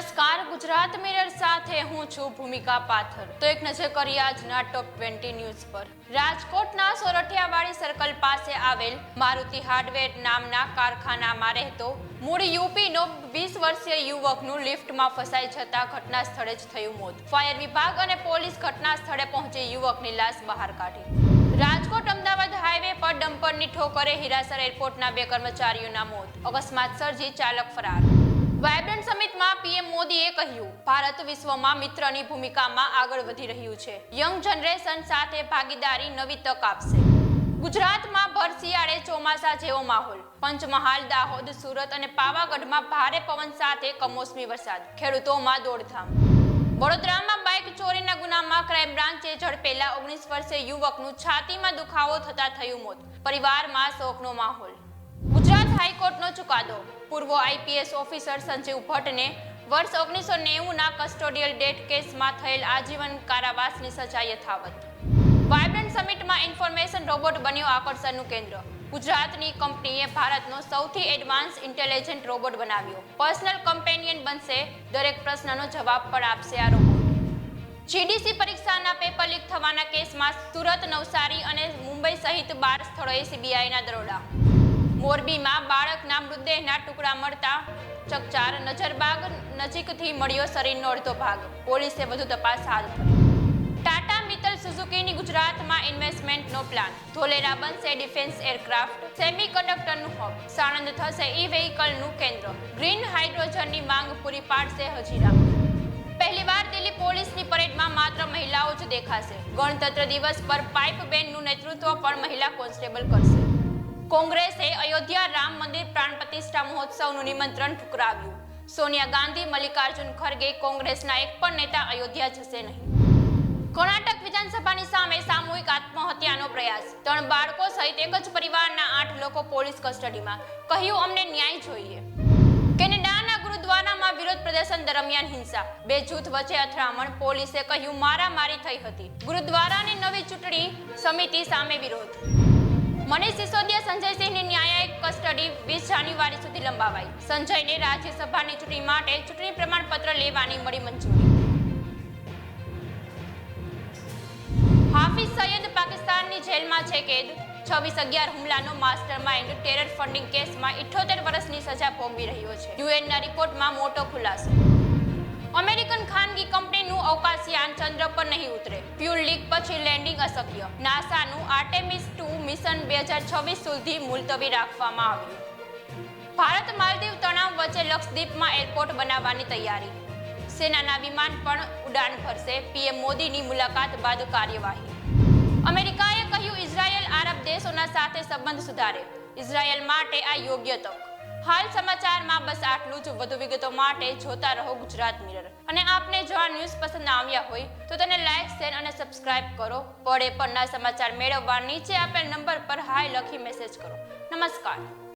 નમસ્કાર, ગુજરાત મિરર સાથે હું છું ભૂમિકા પાથર। તો એક નજર કરીએ આજના ટોપ 20 ન્યૂઝ પર। રાજકોટના સોરઠિયાવાડી સર્કલ પાસે આવેલ મારુતિ હાર્ડવેર નામના કારખાનામાં રહેતો મૂળ યુપીનો 20 વર્ષીય યુવકનું લિફ્ટમાં ફસાઈ જતા ઘટના સ્થળે જ થયું મોત। ફાયર વિભાગ અને પોલીસ ઘટના સ્થળે પહોંચી યુવકની લાશ બહાર કાઢી। રાજકોટ અમદાવાદ હાઈવે પર ડમ્પરની ઠોકરે હીરાસર એરપોર્ટના 2 કર્મચારીઓના મોત। અકસ્માત સર્જી ચાલક ફરાર। વાયબ્રન્ટ સમિટમાં પીએમ મોદીએ કહ્યું, ભારત વિશ્વમાં મિત્રની ભૂમિકામાં આગળ વધી રહ્યું છે। યંગ જનરેશન સાથે ભાગીદારી નવી તક આપશે। ગુજરાતમાં ભર શિયાળે ચોમાસા જેવો માહોલ। પંચમહાલ, દાહોદ, સુરત અને પાવાગઢમાં ભારે પવન સાથે કમોસમી વરસાદ। ખેડૂતોમાં દોડધામ। વડોદરામાં બાઇક ચોરીના ગુનામાં ક્રાઇમ બ્રાન્ચે ઝડપેલા 19 વર્ષીય યુવકનું છાતીમાં દુખાવો થતા થયું મોત। પરિવારમાં શોકનો માહોલ। ગુજરાત હાઈકોર્ટનો ચુકાદો। પૂર્વ આઈપીએસ ઓફિસર સંજીવ ભટ્ટને વર્ષ 1990ના કસ્ટોડિયલ ડેથ કેસમાં થયેલ આજીવન કારાવાસની સજા યથાવત। વાયબ્રન્ટ સમિટમાં ઇન્ફોર્મેશન રોબોટ બન્યો આકર્ષણનું કેન્દ્ર। ગુજરાતની કંપનીએ ભારતનો સૌથી એડવાન્સ ઇન્ટેલિજન્ટ રોબોટ બનાવ્યો। પર્સનલ કમ્પેનિયન બનશે, દરેક પ્રશ્નનો જવાબ પણ આપશે આ રોબોટ। જીડીસી પરીક્ષાના પેપર લીક થવાના કેસમાં સુરત, નવસારી અને મુંબઈ સહિત 12 સ્થળોએ સીબીઆઈના દરોડા। મોરબીમાં બાળકના મૃતદેહના ટુકડા મળતા ચકચાર। નજરબાગ નજીકથી મળ્યો શરીરનો અડધો ભાગ। પોલીસે વધુ તપાસ હાથ ધરી। ટાટા મિત્તલ સુઝુકીની ગુજરાતમાં ઇન્વેસ્ટમેન્ટનો પ્લાન। ધોલેરા બનશે ડિફેન્સ એરક્રાફ્ટ સેમિકન્ડક્ટરનું હબ। સાણંદ થશે ઈ વેહિકલનું કેન્દ્ર। ગ્રીન હાઇડ્રોજનની માંગ પૂરી પાડશે હજીરા। પહેલીવાર દિલ્હી પોલીસની પરેડમાં માત્ર મહિલાઓ જ દેખાશે। ગણતંત્ર દિવસ પર પાઇપ બેન્ડનું નેતૃત્વ પણ મહિલા કોન્સ્ટેબલ કરશે। કોંગ્રેસે અયોધ્યા રામ મંદિર પ્રાણ પ્રતિષ્ઠા મહોત્સવનું નિમંત્રણ ઠુકરાવ્યું। સોનિયા ગાંધી, મલ્લિકાર્જુન ખરગે કોંગ્રેસના એક પણ નેતા અયોધ્યા જશે નહીં। કર્ણાટક વિધાનસભાની સામે સામૂહિક આત્મહત્યાનો પ્રયાસ। 3 બાળકો સહિત એક જ પરિવારના 8 લોકો પોલીસ કસ્ટડીમાં। કહ્યું, અમને ન્યાય જોઈએ। કેનેડાના ગુરુદ્વારામાં વિરોધ પ્રદર્શન દરમિયાન હિંસા। 2 જૂથ વચ્ચે અથડામણ। પોલીસે કહ્યું, મારામારી થઈ હતી। ગુરુદ્વારાની નવી ચૂંટણી સમિતિ સામે વિરોધ। મનીષ સિસોદિયા, સંજયસિંહની ન્યાયિક કસ્ટડી 20 જાન્યુઆરી સુધી લંબાવાઈ। સંજયને રાજ્યસભાની ચૂંટણી માટે ચૂંટણી પ્રમાણપત્ર લેવાની મળી મંજૂરી। હાફિઝ સઈદ પાકિસ્તાનની જેલમાં છે કેદ। 26/11 હુમલાનો માસ્ટરમાઇન્ડ ટેરર ફંડિંગ કેસમાં 78 વર્ષની સજા ભોગવી રહ્યો છે। યુએનના રિપોર્ટમાં મોટો ખુલાસો। અમેરિકન ખાનગી કંપનીનું અવકાશયાન ચંદ્ર પર નહીં ઉતરે। ફ્યુલ લીક પછી લેન્ડિંગ અશક્ય। નાસાનું આર્ટેમિસ 2 મિશન 2026 સુધી મુલતવી રાખવામાં આવ્યું। ભારત માલદીવ તણાવ વચ્ચે લક્ષદ્વીપમાં એરપોર્ટ બનાવવાની તૈયારી। સેનાના વિમાન પણ ઉડાન ભરશે। પીએમ મોદીની મુલાકાત બાદ કાર્યવાહી। અમેરિકાએ કહ્યું, ઇઝરાયલ આરબ દેશોના સાથે સંબંધ સુધારે। ઇઝરાયલ માટે આ યોગ્ય તક। હાલ સમાચારમાં બસ આટલું જ। વધુ વિગતો માટે જોતા રહો ગુજરાત મિરર। અને આપને જો આ ન્યૂઝ પસંદ આવ્યા હોય તો તેને લાઈક, શેર અને સબસ્ક્રાઇબ કરો। પળે પળના સમાચાર મેળવવા નીચે આપેલ નંબર પર હાય લખી મેસેજ કરો। નમસ્કાર।